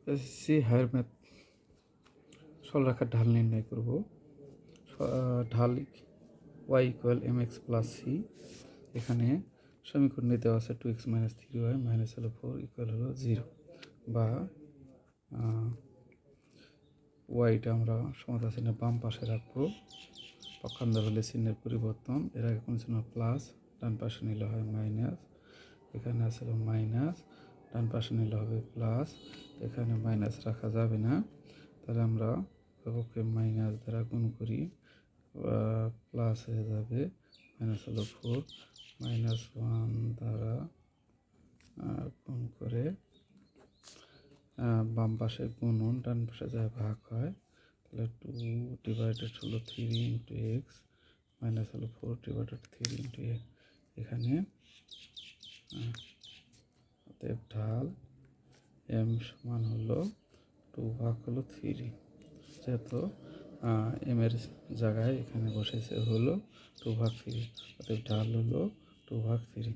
SSC higher math সরলরেখার ঢাল নির্ণয় করব। ঢাল y equal mx plus C. এখানে সমীকরণে দেওয়া আছে 2x মাইনাস 3y মাইনাস হলো 4 ইকুয়াল হলো 0, বা ওয়াইটা আমরা সমাধান চিহ্নের বাম পাশে রাখবো। পক্ষান্তর হলে চিহ্নের পরিবর্তন, এর আগে কোনো চিহ্ন প্লাস, ডান পাশে নিলে হয় মাইনাস। এখানে আছে মাইনাস, ডান পাশে নিলে হবে প্লাস। এখানে মাইনাস রাখা যাবে না, তাহলে আমরা ওকে মাইনাস দ্বারা গুণ করি, প্লাস হয়ে যাবে। মাইনাস হলো 4, -1 দ্বারা গুণ করে বাম পাশে গুণন, ডান পাশে যায় ভাগ হয়, তাহলে 2 ডিভাইডেড হলো 3 ইন্টু এক্স মাইনাস হলো 4 ডিভাইডেড 3 ইন্টু এ। এখানে অতএব ঢাল এম সমান হলো 2 ভাগ হলো 3, যেহেতু এম এর জায়গায় এখানে বসেছে হলো 2 ভাগ 3, অতএব ঢাল হলো 2 ভাগ 3।